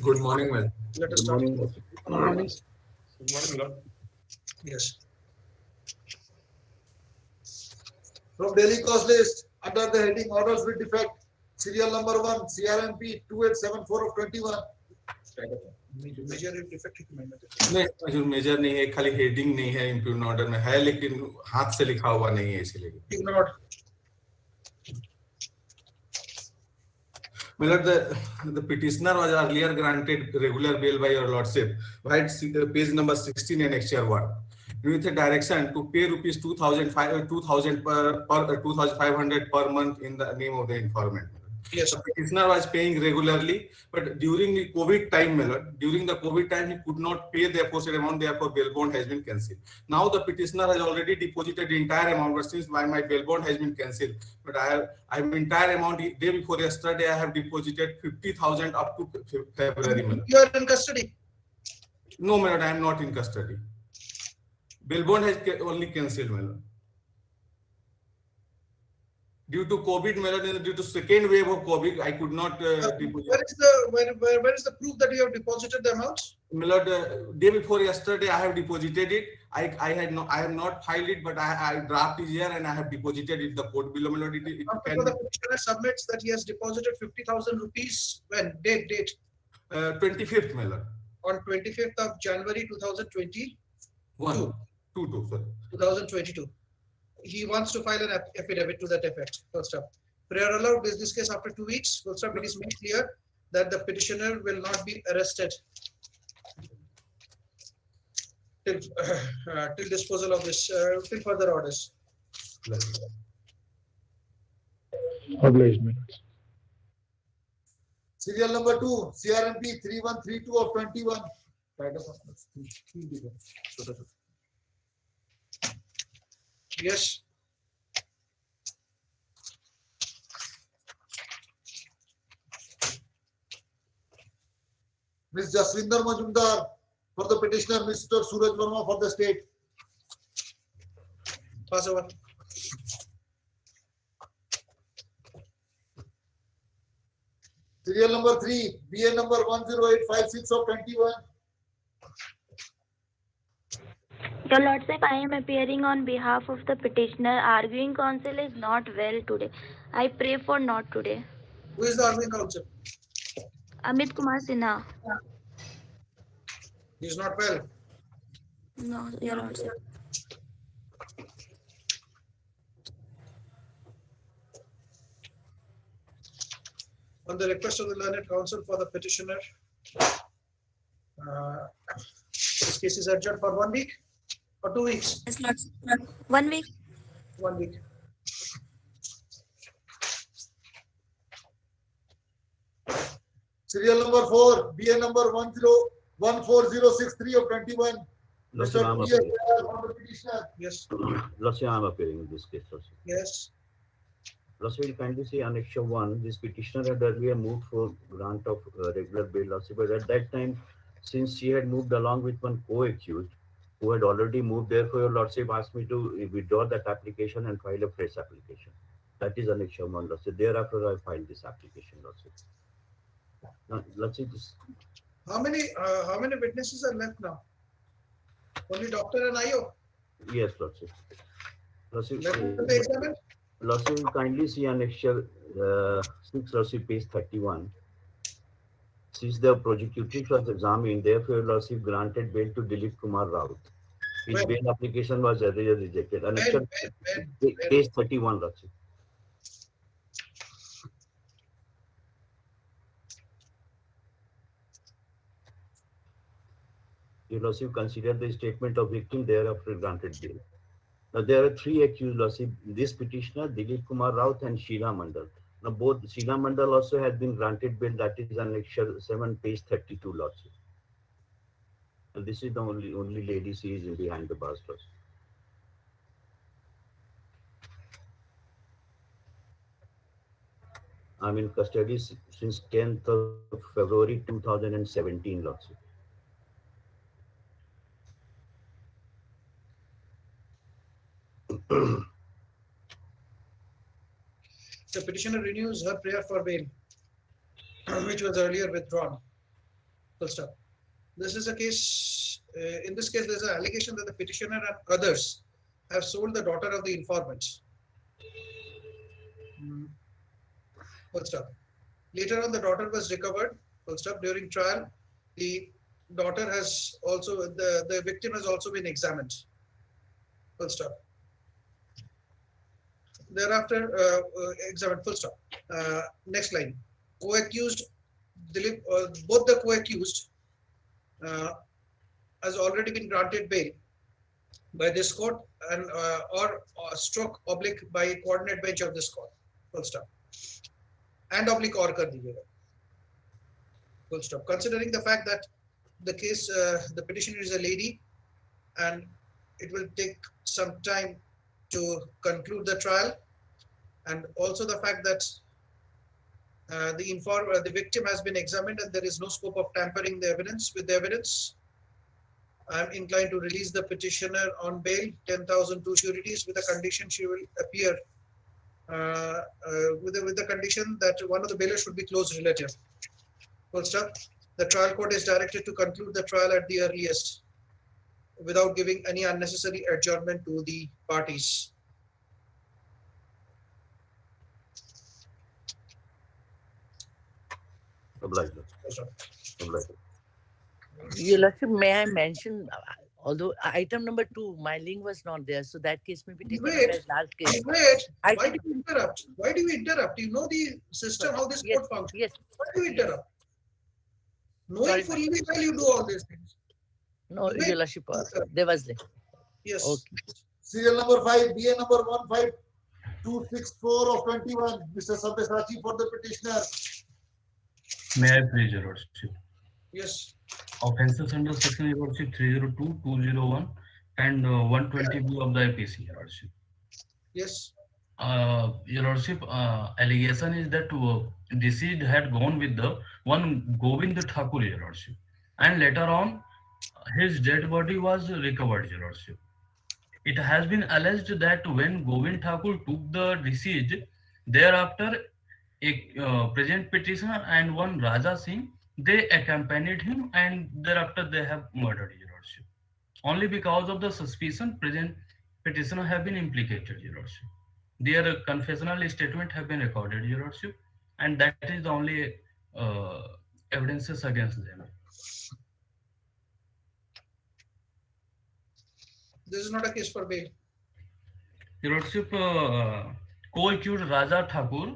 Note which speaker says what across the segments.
Speaker 1: Good morning, ma'am.
Speaker 2: Let us
Speaker 3: Good
Speaker 2: start.
Speaker 3: morning.
Speaker 2: Good morning.
Speaker 4: Good morning, Lord.
Speaker 2: Yes.
Speaker 5: From daily cost list under the heading orders with defect, serial number 1 CRMP 2874 of 21.
Speaker 2: Major defect recommended.
Speaker 1: नहीं जो major नहीं है, खाली heading नहीं है, improve order में है, लेकिन हाथ से लिखा हुआ नहीं है, इसलिए
Speaker 2: Ignored.
Speaker 1: मतलब the petitioner was earlier granted regular bail by your lordship, right? Page number 16 and extra 1 with a direction to pay rupees 2000 per 2500 per month in the name of the informant.
Speaker 2: Yes.
Speaker 1: The petitioner was paying regularly, but during the COVID time, he could not pay the aforesaid amount. Therefore, bail bond has been cancelled. Now the petitioner has already deposited the entire amount, but since my bail bond has been cancelled, but I have entire amount day before yesterday. I have deposited 50,000 up to February.
Speaker 2: You are in custody.
Speaker 1: No, madam, I am not in custody. Bail bond has only cancelled, madam. Due to COVID, madam, due to second wave of COVID, I could not deposit.
Speaker 2: Where is the proof that you have deposited the amount?
Speaker 1: Milord, day before yesterday, I have deposited it. I have not filed it, but I draft is here and I have deposited it. The code below, Milord, it can.
Speaker 2: The petitioner submits that he has deposited 50,000 rupees. When? Date?
Speaker 1: 25th, Milord.
Speaker 2: On 25th of January 2020. 2022. He wants to file an affidavit to that effect. First up, prayer allowed this case after 2 weeks. First up, it is made clear that the petitioner will not be arrested till disposal of this, till further orders.
Speaker 3: Obliged minutes.
Speaker 5: Serial number 2 CRMP 3132 of 21.
Speaker 2: Yes.
Speaker 5: Ms. Jaswinder Majumdar for the petitioner, Mr. Suraj Verma for the state.
Speaker 2: Pass over.
Speaker 5: Serial number 3 BA number 10856 of 21.
Speaker 6: Your Lordship, I am appearing on behalf of the petitioner. Arguing counsel is not well today. I pray for not today.
Speaker 2: Who is the arguing counsel?
Speaker 6: Amit Kumar Sinha.
Speaker 2: He is not well.
Speaker 6: No, Your Lordship.
Speaker 2: On the request of the learned counsel for the petitioner, this case is adjourned for 1 week or 2 weeks?
Speaker 6: Yes, Lordship. 1 week.
Speaker 2: 1 week.
Speaker 5: Serial number 4 BA number 1014063 of 21. Mr. P.S. for the petitioner.
Speaker 2: Yes.
Speaker 3: Lordship, I am appearing in this case. Lordship.
Speaker 2: Yes.
Speaker 3: Lordship, will kindly see Annexure 1. This petitioner had earlier moved for grant of regular bail. Lordship, but at that time, since she had moved along with one co-accused who had already moved, therefore your Lordship asked me to withdraw that application and file a fresh application. That is Annexure 1, Lordship. Thereafter, I filed this application, Lordship. Now, Lordship,
Speaker 2: How many witnesses are left now? Only doctor and IO.
Speaker 3: yes, Lordship. Lordship,
Speaker 2: Left to be examined.
Speaker 3: Lordship, will kindly see Annexure 6, Lordship, page 31. Since the prosecutrix was examined, therefore, Lordship granted bail to Dilip Kumar Raut. His
Speaker 2: When?
Speaker 3: bail application was earlier rejected. Annexure
Speaker 2: When?
Speaker 3: page 31, Lordship. Your Lordship considered the statement of victim, thereafter granted bail. Now, there are 3 accused, Lordship. This petitioner, Dilip Kumar Raut and Sheila Mandal. Now, both Sheila Mandal also has been granted bail. That is Annexure 7, page 32, Lordship. And this is the only lady she is in behind the bars, Lordship. I'm in custody since 10th of February 2017, Lordship.
Speaker 2: The petitioner renews her prayer for bail, which was earlier withdrawn. Full stop. This is a case, in this case, there's an allegation that the petitioner and others have sold the daughter of the informant. Full stop. Later on, the daughter was recovered. Full stop. During trial, the daughter has also, the victim has also been examined. Full stop. Thereafter, examined. Full stop. Next line. Co-accused, both the co-accused has already been granted bail by this court and or stroke oblique by a coordinate bench of this court. Full stop. And oblique or kar dijiyega. Full stop. Considering the fact that the case, the petitioner is a lady, and it will take some time to conclude the trial, and also the fact that the victim has been examined and there is no scope of tampering the evidence with the evidence, I am inclined to release the petitioner on bail, 10,000 two sureties, with the condition she will appear with the condition that one of the bailers should be close relative. Full stop. The trial court is directed to conclude the trial at the earliest without giving any unnecessary adjournment to the parties.
Speaker 3: Obliged.
Speaker 2: Full stop.
Speaker 3: Obliged.
Speaker 4: Your Lordship, may I mention, although item number 2, my link was not there, so that case may be taken up
Speaker 2: Wait.
Speaker 4: as last case.
Speaker 2: Wait,
Speaker 4: I
Speaker 2: why
Speaker 4: think-
Speaker 2: do you interrupt? Why do you interrupt? You know the system, how this
Speaker 4: Yes,
Speaker 2: court functions.
Speaker 4: yes.
Speaker 2: Why do you interrupt? Knowing
Speaker 4: Sorry,
Speaker 2: fully well you do all these things.
Speaker 4: No,
Speaker 2: Wait.
Speaker 4: Your Lordship, there was late.
Speaker 2: Yes.
Speaker 4: Okay.
Speaker 5: Serial number 5, BA number 15264 of 21. Mr. Sabyasachi for the petitioner.
Speaker 7: May I please, Your Lordship?
Speaker 2: Yes.
Speaker 7: Offences under section, Your Lordship, 302, 201 and 120B of the IPC, Your Lordship.
Speaker 2: Yes.
Speaker 7: Your Lordship, allegation is that deceased had gone with the one Govind Thakur, Your Lordship, and later on his dead body was recovered, Your Lordship. It has been alleged that when Govind Thakur took the deceased, thereafter a present petitioner and one Raja Singh, they accompanied him, and thereafter they have murdered, Your Lordship. Only because of the suspicion, present petitioner have been implicated, Your Lordship. Their confessional statement have been recorded, Your Lordship, and that is the only evidences against them.
Speaker 2: This is not a case for bail.
Speaker 7: Your Lordship, co-accused Raja Thakur,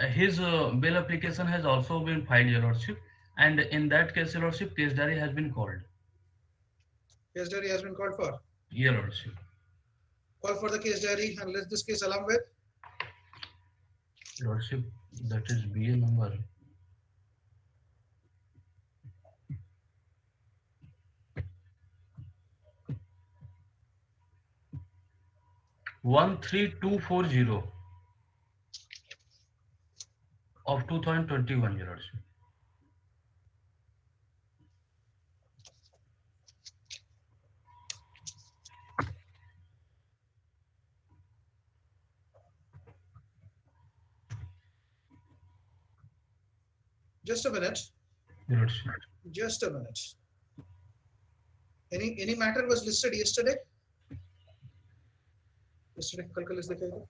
Speaker 7: his bail application has also been filed, Your Lordship, and in that case, Your Lordship, case diary has been called.
Speaker 2: Case diary has been called for.
Speaker 7: Your Lordship.
Speaker 2: Call for the case diary and list this case along with.
Speaker 7: Your Lordship, that is BA number. One 3240 of 2021, Your Lordship.
Speaker 2: Just a minute.
Speaker 7: Your Lordship.
Speaker 2: Just a minute. Any matter was listed yesterday? Yesterday, कल का list दिखाइए.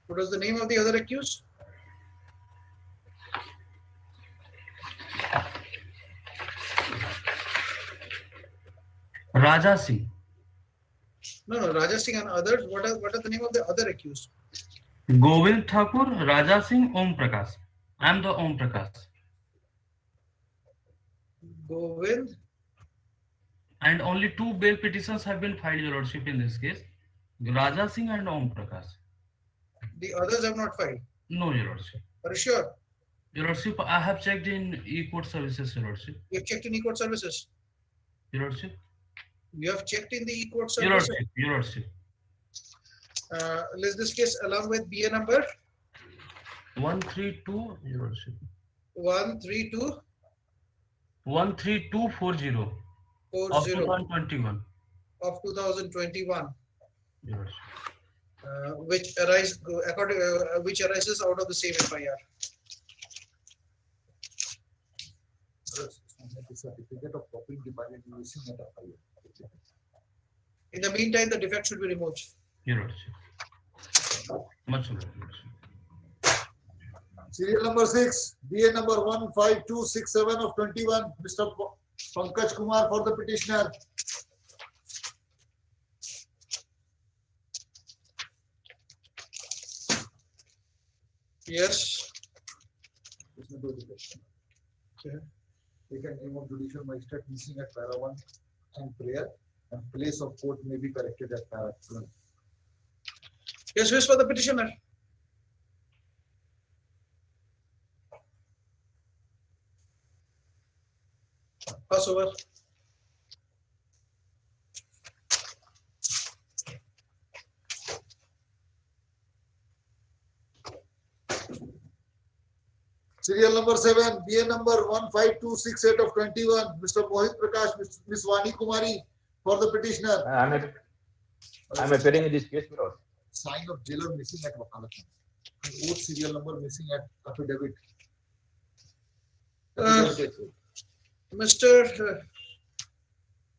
Speaker 2: What was the name of the other accused?
Speaker 7: Raja Singh.
Speaker 2: No, Raja Singh and others. What are the name of the other accused?
Speaker 7: Govind Thakur, Raja Singh, Om Prakash. I am the Om Prakash.
Speaker 2: Govind.
Speaker 7: And only two bail petitions have been filed, Your Lordship, in this case. Raja Singh and Om Prakash.
Speaker 2: The others have not filed.
Speaker 7: No, Your Lordship.
Speaker 2: Are you sure?
Speaker 7: Your Lordship, I have checked in e-court services, Your Lordship.
Speaker 2: You have checked in e-court services.
Speaker 7: Your Lordship.
Speaker 2: You have checked in the e-court
Speaker 7: Your
Speaker 2: services.
Speaker 7: Lordship. Your Lordship.
Speaker 2: List this case along with BA number
Speaker 7: 132, Your Lordship.
Speaker 2: 132
Speaker 7: 13240 of
Speaker 2: 40
Speaker 7: 2021.
Speaker 2: of 2021,
Speaker 7: Your Lordship.
Speaker 2: which arises out of the same FIR.
Speaker 5: Certificate of copying divided using at FIR.
Speaker 2: In the meantime, the defect should be removed.
Speaker 7: Your Lordship. Much obliged, Your Lordship.
Speaker 5: Serial number 6, BA number 15267 of 21, Mr. Pankaj Kumar for the petitioner.
Speaker 2: Yes.
Speaker 5: Okay. We can name of judicial magistrate missing at para 1 and prayer, and place of court may be corrected at para 12.
Speaker 2: Yes, wish for the petitioner. Pass over.
Speaker 5: Serial number 7, BA number 15268 of 21, Mr. Mohit Prakash, Ms. Vani Kumari for the petitioner.
Speaker 8: I'm appearing in this case, Lord.
Speaker 5: Sign of jailer missing at Wakalat. And oath serial number missing at affidavit.
Speaker 2: Mr.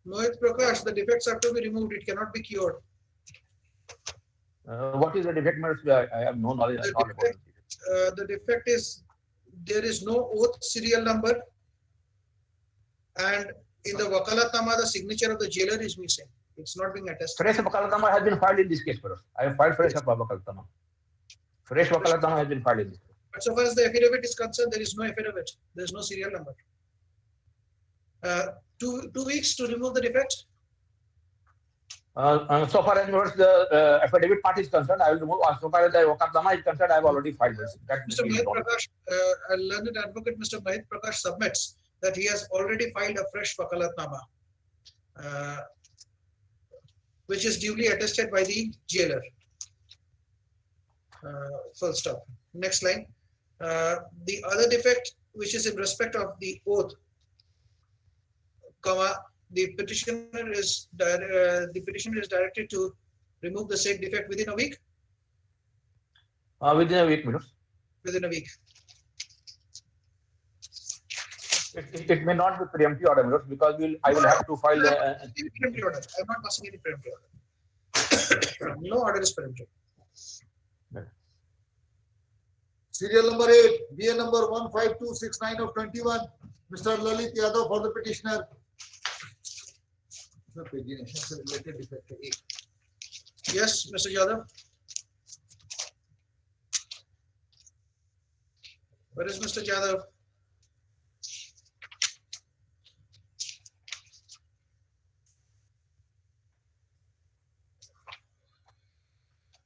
Speaker 2: Mohit Prakash, the defects have to be removed. It cannot be cured.
Speaker 8: What is the defect, Lord? I have no knowledge at all about it.
Speaker 2: The defect is there is no oath serial number, and in the Wakalatnama, the signature of the jailer is missing. It's not being attested.
Speaker 8: Fresh Wakalatnama has been filed in this case, Lord. I have filed fresh Wakalatnama. Fresh Wakalatnama has been filed in this case.
Speaker 2: But so far as the affidavit is concerned, there is no affidavit. There is no serial number. 2 weeks to remove the defect.
Speaker 8: So far as the affidavit part is concerned, I will remove. So far as the Wakalatnama is concerned, I have already filed this.
Speaker 2: Mr. Mahit Prakash, a learned advocate, Mr. Mahit Prakash submits that he has already filed a fresh Wakalatnama, which is duly attested by the jailer. Full stop. Next line. The other defect, which is in respect of the oath, comma, the petitioner is directed to remove the said defect within a week.
Speaker 8: Within a week, minutes.
Speaker 2: Within a week.
Speaker 8: It may not be preemptive order, minutes, because I will have to file the.
Speaker 2: Preemptive order. I'm not passing any preemptive order. No order is preemptive.
Speaker 5: Serial number 8, BA number 15269 of 21, Mr. Lalit Yadav for the petitioner.
Speaker 2: Yes, Mr. Yadav. Where is Mr. Yadav?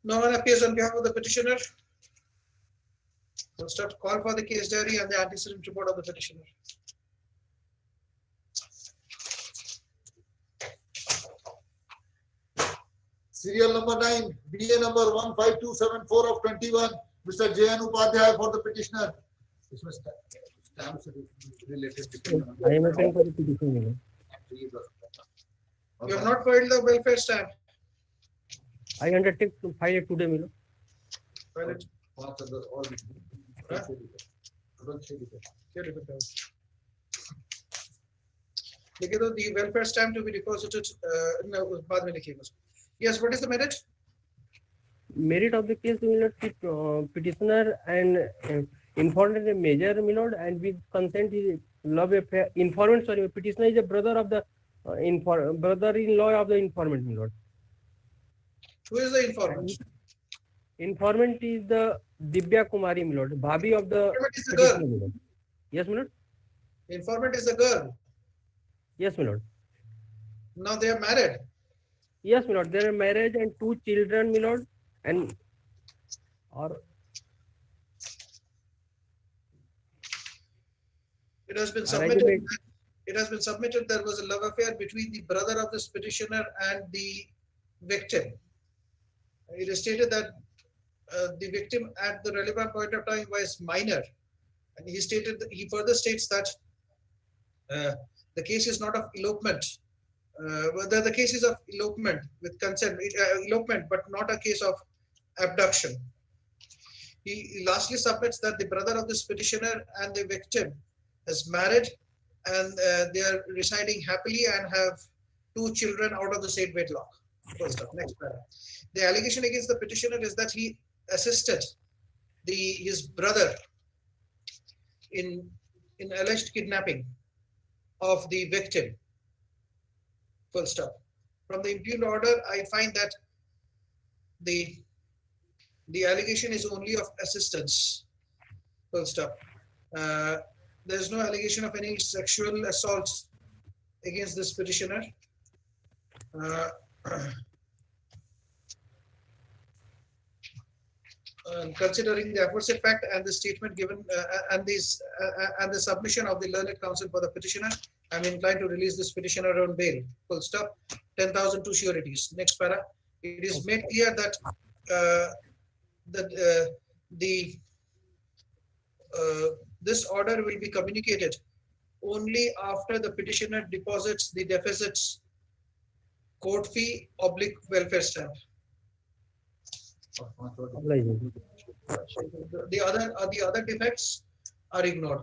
Speaker 2: No one appears on behalf of the petitioner. We'll start call for the case diary and the antecedent report of the petitioner.
Speaker 5: Serial number 9, BA number 15274 of 21, Mr. J.N. Upadhyay for the petitioner. This was stamps related to.
Speaker 9: I am applying for the petition.
Speaker 2: You have not filed the welfare stamp.
Speaker 9: I undertake to file it today, Milo.
Speaker 2: File it. लिखे तो the welfare stamp to be deposited. बाद में लिखिएगा. Yes, what is the merit?
Speaker 9: Merit of the case, Milord, petitioner and informant a major, Milord, and with consent is love affair. Informant, sorry, petitioner is a brother of the brother-in-law of the informant, Milord.
Speaker 2: Who is the informant?
Speaker 9: Informant is the Divya Kumari, my lord, Bhabhi of the
Speaker 2: Informant is a
Speaker 9: petitioner,
Speaker 2: girl.
Speaker 9: my lord. Yes, my lord.
Speaker 2: Informant is a girl.
Speaker 9: Yes, my lord.
Speaker 2: Now they are married.
Speaker 9: Yes, my lord. There are marriage and 2 children, my lord, and or
Speaker 2: It has been
Speaker 9: arrangement.
Speaker 2: submitted. It has been submitted there was a love affair between the brother of this petitioner and the victim. It is stated that the victim at the relevant point of time was minor, and he further states that the case is not of elopement. The case is of elopement with consent, elopement, but not a case of abduction. He lastly submits that the brother of this petitioner and the victim is married, and they are residing happily and have 2 children out of the same wedlock. First up, next paragraph. The allegation against the petitioner is that he assisted his brother in alleged kidnapping of the victim. Full stop. From the impugned order, I find that the allegation is only of assistance. Full stop. There is no allegation of any sexual assault against this petitioner. Considering the aforesaid fact and the statement given and the submission of the learned counsel for the petitioner, I am inclined to release this petitioner on bail. Full stop. 10,002 sureties. Next para. It is made clear that this order will be communicated only after the petitioner deposits the deficits court fee / welfare stamp. The other defects are ignored.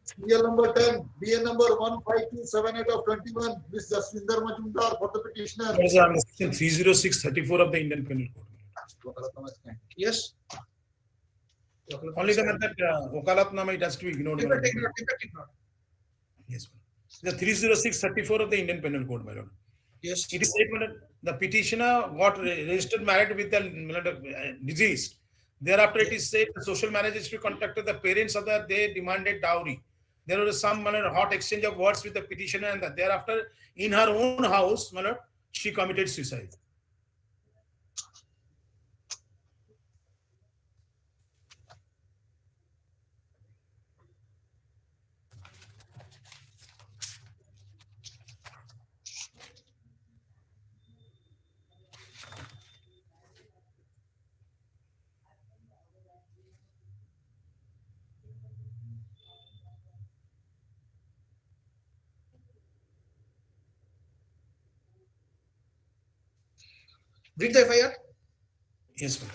Speaker 5: Serial number 10, BA number 15278 of 21, Ms. Jaswinder Majumdar for the petitioner.
Speaker 10: That is under section 306(34) of the Indian Penal Code.
Speaker 2: Yes.
Speaker 10: Only the method Wakalatnama, it has to be ignored.
Speaker 2: Defect ignored.
Speaker 10: Yes. The 306(34) of the Indian Penal Code, my lord.
Speaker 2: Yes.
Speaker 10: It is said the petitioner got registered married with the deceased. Thereafter, it is said the social marriage is to be conducted. The parents of they demanded dowry. There was some hot exchange of words with the petitioner, and thereafter, in her own house, she committed suicide.
Speaker 2: Read the FIR.
Speaker 10: Yes, ma'am.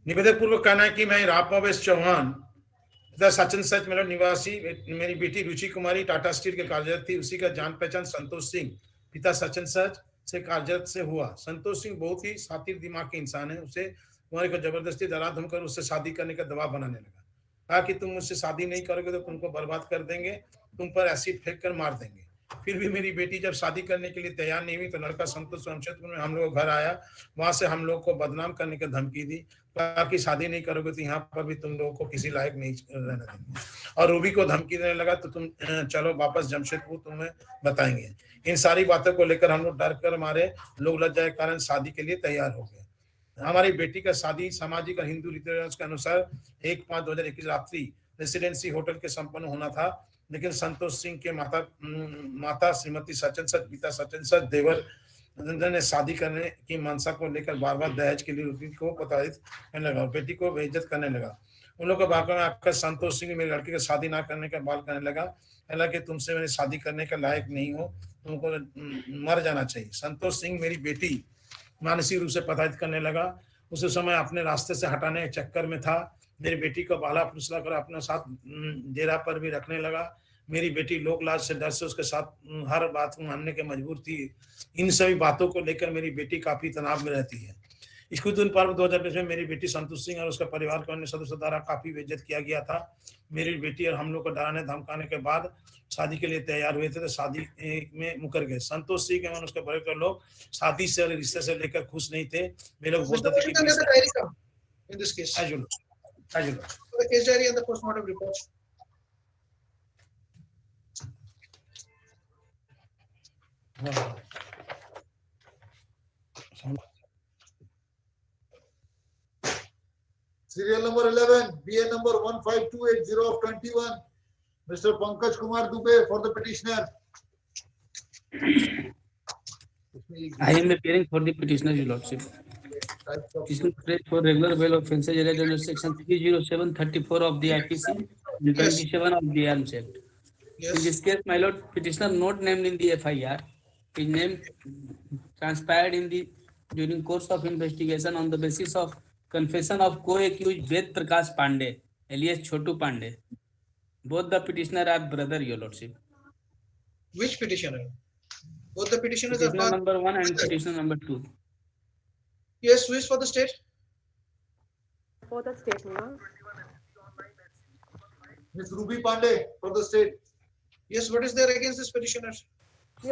Speaker 10: निवेदक पूर्वक कहना है कि मैं रापवेश चौहान तथा सचिन सच मेरा निवासी मेरी बेटी रुचि कुमारी टाटा स्टील के कार्यरत थी। उसी का जान पहचान संतोष सिंह पिता सचिन सच से कार्यरत से हुआ। संतोष सिंह बहुत ही सातिर दिमाग के इंसान है। उसे कुमारी को जबरदस्ती डरा धमकर उससे शादी करने का दबाव बनाने लगा। कहा कि तुम मुझसे शादी नहीं करोगे तो तुमको बर्बाद कर देंगे, तुम पर एसिड फेंक कर मार देंगे। फिर भी मेरी बेटी जब शादी करने के लिए तैयार नहीं हुई तो लड़का संतोष क्षेत्र में हम लोग घर आया। वहां से हम लोग को बदनाम करने की धमकी दी। कहा कि शादी नहीं करोगे तो यहाँ पर भी तुम लोगों को किसी लायक नहीं रहने देंगे। और रूबी को धमकी देने लगा तो तुम चलो वापस जमशेदपुर, तुम्हें बताएंगे। इन सारी बातों को लेकर हम लोग डर कर मारे लोग लज्जा के कारण शादी के लिए तैयार हो गए। हमारी बेटी का शादी सामाजिक और हिंदू रीति रिवाज के अनुसार 1/5/2021 रात्रि रेसिडेंसी होटल के संपन्न होना था, लेकिन संतोष सिंह के माता श्रीमती सचिन सच पिता सचिन सच देवर ने शादी करने की मंशा को लेकर बार-बार दहेज के लिए रुपये को प्रताड़ित करने लगा और बेटी को बेइज्जत करने लगा। उन लोगों के भाग में आकर संतोष सिंह मेरी लड़की की शादी ना करने का बाल करने लगा। हालांकि तुमसे मैंने शादी करने का लायक नहीं हो, तुमको मर जाना चाहिए। संतोष सिंह मेरी बेटी मानसिक रूप से प्रताड़ित करने लगा। उस समय अपने रास्ते से हटाने के चक्कर में था। मेरी बेटी को बाला फुसला कर अपने साथ डेरा पर भी रखने लगा। मेरी बेटी लोक लाज से डर से उसके साथ हर बात मानने के मजबूर थी। इन सभी बातों को लेकर मेरी बेटी काफी तनाव में रहती है। स्कूल दिन पर्व 2020 में मेरी बेटी संतोष सिंह और उसका परिवार के अन्य सदस्यों द्वारा काफी बेइज्जत किया गया था। मेरी बेटी और हम लोग को डराने धमकाने के बाद शादी के लिए तैयार हुए थे तो शादी में मुकर गए। संतोष सिंह एवं उसके परिवार के लोग शादी से और रिश्ते से लेकर खुश नहीं थे। वे लोग बोलते थे कि
Speaker 2: Mr. diary come in this case.
Speaker 10: As you know.
Speaker 2: The case diary and the postmortem report.
Speaker 5: Serial number 11, BA number 15280 of 21. Mr. Pankaj Kumar Dubey for the petitioner.
Speaker 11: I am appearing for the petitioner, Your Lordship. Petitioner prayed for regular bail offences alleged under section 307(34) of the IPC, and 27 of the Arms Act. In this case, my lord, petitioner not named in the FIR, his name transpired during course of investigation on the basis of confession of co-accused Ved Prakash Pandey, alias Chotu Pandey. Both the petitioner are brother, Your Lordship.
Speaker 2: Which petitioner? Both the petitioners are
Speaker 11: Petitioner number 1 and petitioner number 2.
Speaker 2: Yes, who is for the state?
Speaker 12: For the state, ma'am.
Speaker 5: Ms. Ruby Pandey for the state.
Speaker 2: Yes, what is there against this petitioner?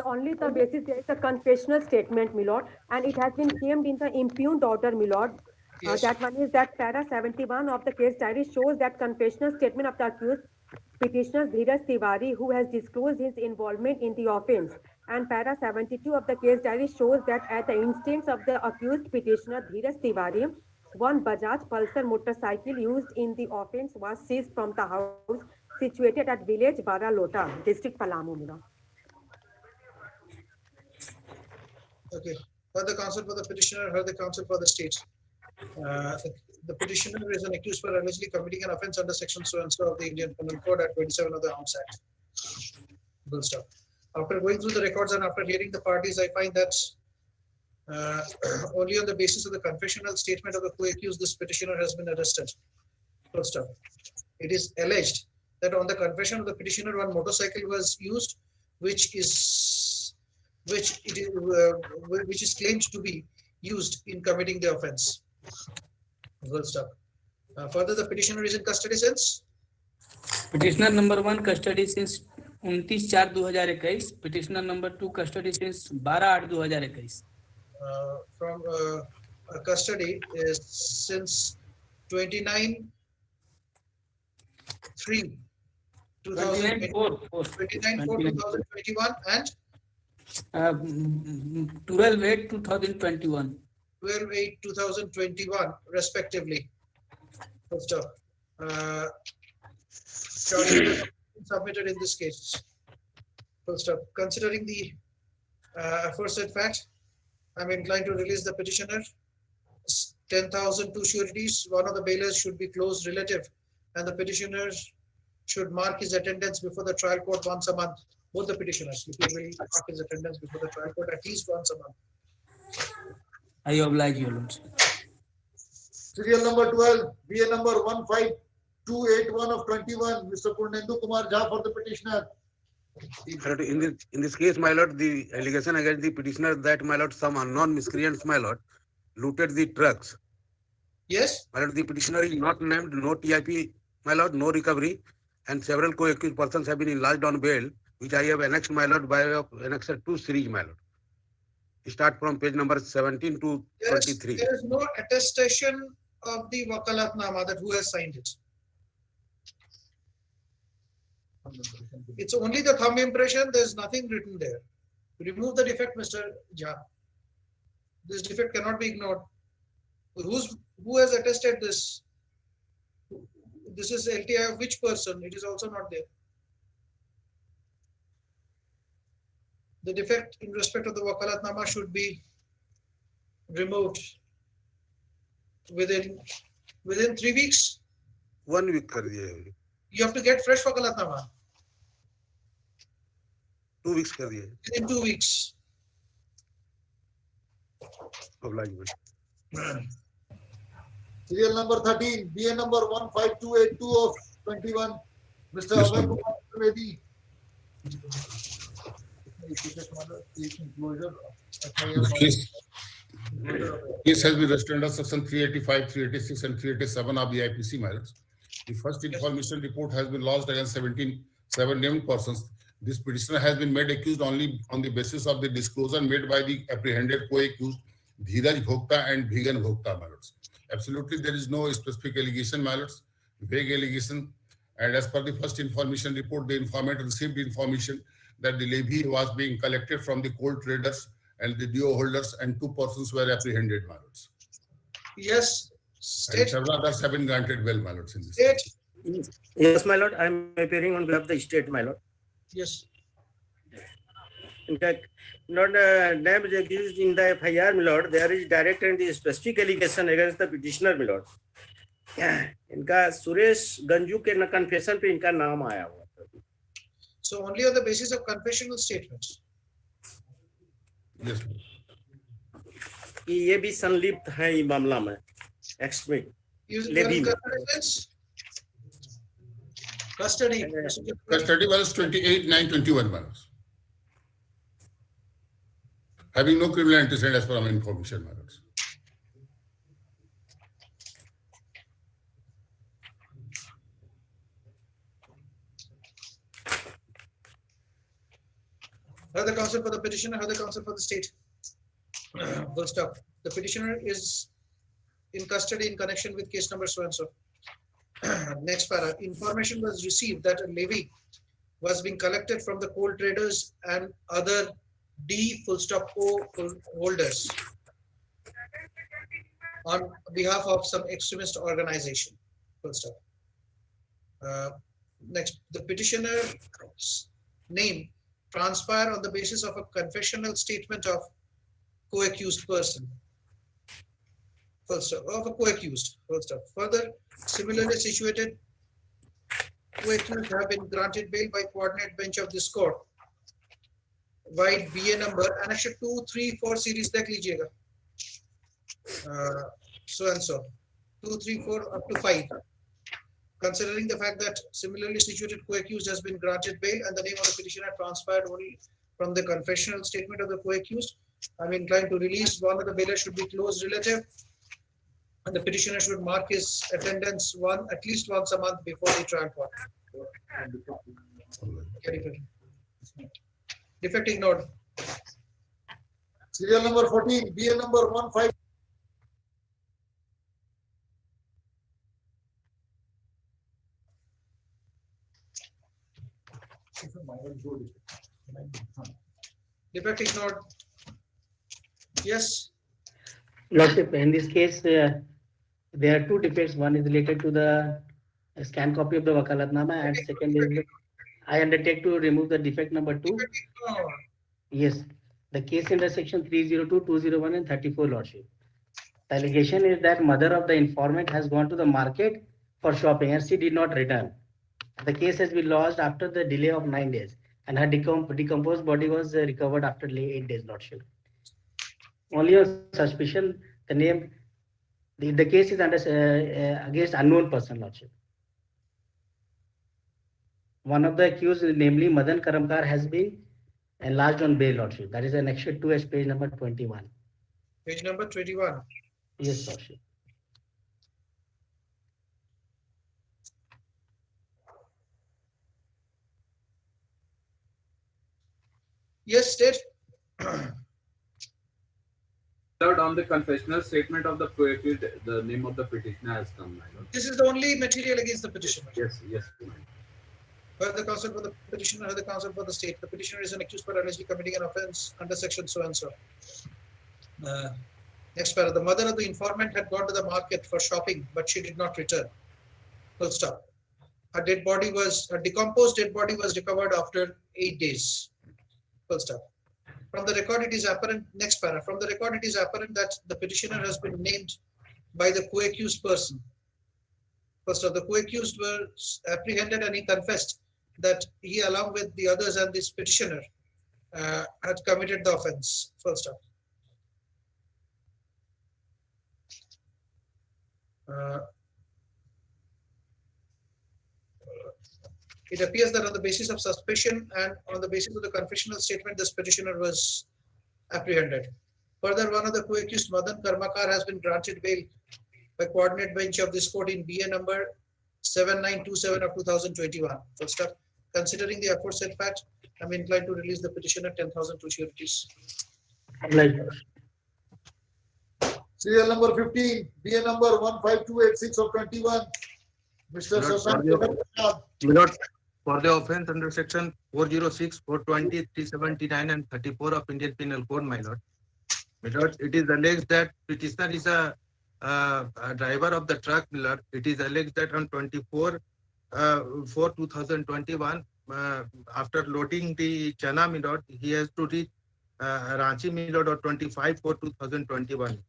Speaker 12: Only the basis there is a confessional statement, my lord, and it has been claimed in the impugned order, my lord.
Speaker 2: Yes.
Speaker 12: That one is that para 71 of the case diary shows that confessional statement of the accused petitioner Dheeraj Tiwari, who has disclosed his involvement in the offence. And para 72 of the case diary shows that at the instance of the accused petitioner Dheeraj Tiwari, one Bajaj Pulsar motorcycle used in the offence was seized from the house situated at village Baralota, district Palamu.
Speaker 2: Okay. Heard the counsel for the petitioner, heard the counsel for the state. The petitioner is an accused for allegedly committing an offence under section so and so of the Indian Penal Code at 27 of the Arms Act. Good stuff. After going through the records and after hearing the parties, I find that only on the basis of the confessional statement of the co-accused, this petitioner has been arrested. Good stuff. It is alleged that on the confession of the petitioner, one motorcycle was used, which is claimed to be used in committing the offence. Good stuff. Further, the petitioner is in custody since?
Speaker 11: Petitioner number 1 custody since 29/4/2021. Petitioner number 2 custody since 12/8/2021.
Speaker 2: From custody is since 29/4/2021 and
Speaker 11: 12/8/2021.
Speaker 2: 12/8/2021 respectively. Good stuff. Charges submitted in this case. Full stop. Considering the aforesaid fact, I'm inclined to release the petitioner. 10,000 two sureties. One of the bailers should be close relative, and the petitioner should mark his attendance before the trial court once a month. Both the petitioners, if you will mark his attendance before the trial court at least once a month.
Speaker 11: I oblige you, Lord.
Speaker 5: Serial number 12, BA number 15281 of 21. Mr. Purnendu Kumar Jha for the petitioner.
Speaker 13: In this case, my lord, the allegation against the petitioner that, my lord, some unknown miscreants, my lord, looted the trucks.
Speaker 2: Yes.
Speaker 13: My lord, the petitioner is not named, no TIP, my lord, no recovery, and several co-accused persons have been enlarged on bail, which I have annexed, my lord, by annexed 2 series, my lord. Start from page number 17 to 23.
Speaker 2: There is no attestation of the Wakalatnama that who has signed it. It's only the thumb impression. There's nothing written there. Remove the defect, Mr. Jha. This defect cannot be ignored. Who has attested this? This is LTI of which person? It is also not there. The defect in respect of the Wakalatnama should be removed within 3 weeks.
Speaker 13: 1 week kar diya.
Speaker 2: You have to get fresh Wakalatnama.
Speaker 13: 2 weeks kar diya.
Speaker 2: Within 2 weeks.
Speaker 13: Obligement.
Speaker 5: Serial number 13, BA number 15282 of 21. Mr. Abhay Kumar Trivedi.
Speaker 14: Case has been registered under section 385, 386, and 387 of the IPC, my lords. The first information report has been lodged against 7 named persons. This petitioner has been made accused only on the basis of the disclosure made by the apprehended co-accused Dheeraj Bhokta and Bhigan Bhokta, my lords. Absolutely, there is no specific allegation, my lords, vague allegation. And as per the first information report, the informant received information that the levy was being collected from the coal traders and the DO holders, and 2 persons were apprehended, my lords.
Speaker 2: Yes,
Speaker 14: and several others have been granted bail, my lords, in this
Speaker 2: state.
Speaker 14: case.
Speaker 15: Yes, my lord, I am appearing on behalf of the state, my lord.
Speaker 2: Yes.
Speaker 15: In fact, not named accused in the FIR, my lord, there is direct and specific allegation against the petitioner, my lord. इनका सुरेश गंजू के confession पे इनका नाम आया हुआ.
Speaker 2: So only on the basis of confessional statements.
Speaker 14: Yes.
Speaker 15: कि ये भी संलिप्त है इस मामला में. Extreme.
Speaker 2: Custody.
Speaker 14: Custody was 28/9/21, my lords. Having no criminal antecedent as per our information, my lords.
Speaker 2: Heard the counsel for the petitioner, heard the counsel for the state. Full stop. The petitioner is in custody in connection with case number so and so. Next para. Information was received that a levy was being collected from the coal traders and other D full stop O holders on behalf of some extremist organization. Full stop. Next, the petitioner's name transpire on the basis of a confessional statement of co-accused person. Full stop. Of a co-accused. Full stop. Further, similarly situated co-accused have been granted bail by coordinate bench of this court. Wide BA number annexure 2, 3, 4 series देख लीजिएगा. So and so 2, 3, 4 up to 5. Considering the fact that similarly situated co-accused has been granted bail and the name of the petitioner transpired only from the confessional statement of the co-accused, I'm inclined to release. One of the bailers should be close relative, and the petitioner should mark his attendance at least once a month before the trial court. Defect ignored.
Speaker 5: Serial number 14, BL number 15.
Speaker 2: Defect ignored. Yes.
Speaker 15: Lordship, in this case, there are 2 defects. One is related to the scan copy of the Wakalatnama, and second is I undertake to remove the defect number 2. Yes, the case under section 302, 201, and 34, Lordship. The allegation is that mother of the informant has gone to the market for shopping and she did not return. The case has been lodged after the delay of 9 days, and her decomposed body was recovered after 8 days, Lordship. Only on suspicion, the case is under against unknown person, Lordship. One of the accused, namely Madan Karamkar, has been enlarged on bail, Lordship. That is annexure 2 as page number 21.
Speaker 2: Page number 21.
Speaker 15: Yes, Lordship.
Speaker 2: Yes, state.
Speaker 16: Third, on the confessional statement of the co-accused, the name of the petitioner has come.
Speaker 2: This is the only material against the petitioner.
Speaker 16: Yes.
Speaker 2: Heard the counsel for the petitioner, heard the counsel for the state. The petitioner is an accused for allegedly committing an offense under section so and so. Next para. The mother of the informant had gone to the market for shopping, but she did not return. Full stop. Her decomposed dead body was recovered after 8 days. Full stop. From the record, it is apparent. Next para. From the record, it is apparent that the petitioner has been named by the co-accused person. First of the co-accused was apprehended and he confessed that he, along with the others and this petitioner, had committed the offense. Full stop. It appears that on the basis of suspicion and on the basis of the confessional statement, this petitioner was apprehended. Further, one of the co-accused, Madan Karmakar, has been granted bail by coordinate bench of this court in BA number 7927 of 2021. Full stop. Considering the aforesaid fact, I'm inclined to release the petitioner 10,000 to sureties.
Speaker 5: Serial number 15, BA number 15286 of 21. Mr. Shashank.
Speaker 17: Milord, for the offence under section 406, 420, 379 and 34 of Indian Penal Code, my lord. My lord, it is alleged that petitioner is a driver of the truck, my lord. It is alleged that on 24 4 2021, after loading the chana, my lord, he has to reach Ranchi, my lord, on 25 4 2021.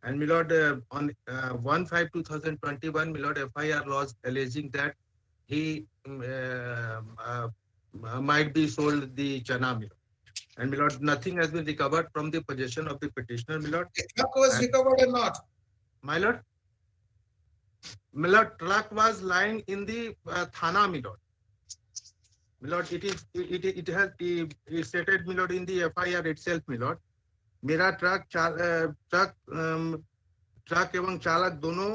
Speaker 17: And my lord, on 1/5/2021, my lord, FIR laws alleging that he might be sold the chana, my lord. And my lord, nothing has been recovered from the possession of the petitioner, my lord.
Speaker 2: The truck was recovered or not?
Speaker 17: My lord, truck was lying in the thana, my lord. My lord, it has stated, my lord, in the FIR itself, my lord. मेरा truck एवं चालक दोनों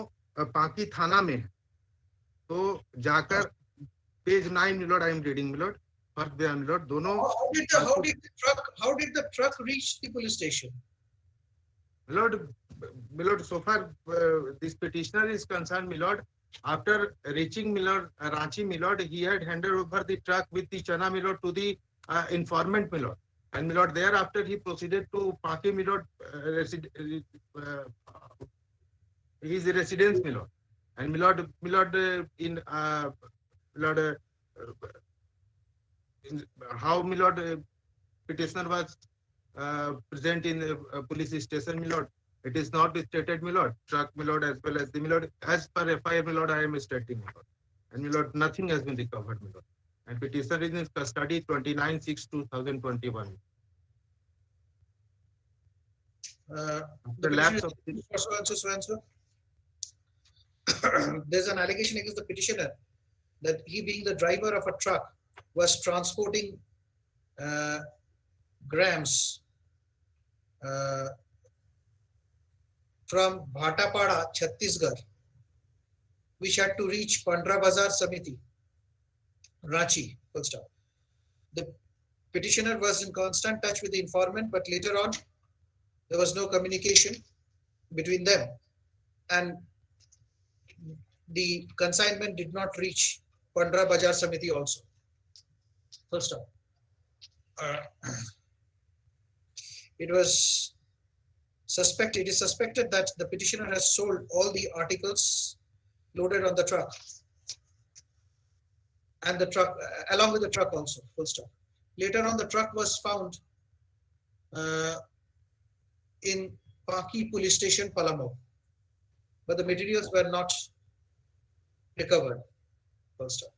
Speaker 17: पांकी थाना में है, तो जाकर page 9 milord I am reading milord first बयान मिलोड दोनों.
Speaker 2: How did the truck reach the police station?
Speaker 17: Milord, so far this petitioner is concerned, milord, after reaching milord Ranchi, milord, he had handed over the truck with the chana, milord, to the informant, milord. And milord, thereafter he proceeded to Paki, milord, his residence, milord. And milord, in milord, how milord petitioner was present in the police station, milord. It is not stated, milord. Truck, milord, as well as the milord, as per FIR, milord, I am stating, milord. And milord, nothing has been recovered, milord. And petitioner is in custody 29/6/2021. The lapse of
Speaker 2: there's an allegation against the petitioner that he, being the driver of a truck, was transporting grams from Bhatapada, Chhattisgarh, which had to reach Pandra Bazar Samiti, Ranchi. Full stop. The petitioner was in constant touch with the informant, but later on there was no communication between them, and the consignment did not reach Pandra Bazar Samiti also. Full stop. It is suspected that the petitioner has sold all the articles loaded on the truck, and the truck along with the truck also. Full stop. Later on, the truck was found in Paki police station, Palamau, but the materials were not recovered. Full stop.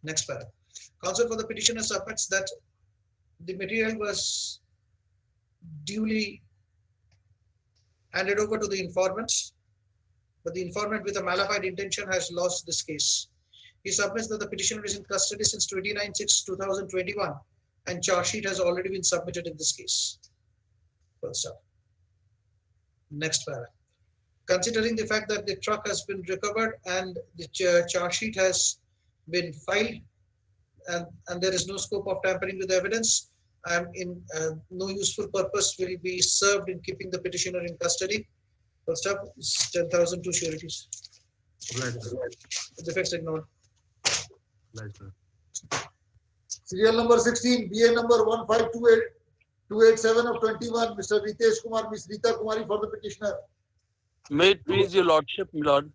Speaker 2: Next paragraph. Counsel for the petitioner submits that the material was duly handed over to the informant, but the informant with a malified intention has lost this case. He submits that the petitioner is in custody since 29/6/2021 and charge sheet has already been submitted in this case. First up. Next paragraph. Considering the fact that the truck has been recovered and the charge sheet has been filed and there is no scope of tampering with the evidence, no useful purpose will be served in keeping the petitioner in custody. First up, 10,000 to sureties. Defects ignored.
Speaker 5: Serial number 16, BA number 1528287 of 21. Mr. Ritesh Kumar, Ms. Rita Kumari for the petitioner.
Speaker 18: May it please your lordship, my lord.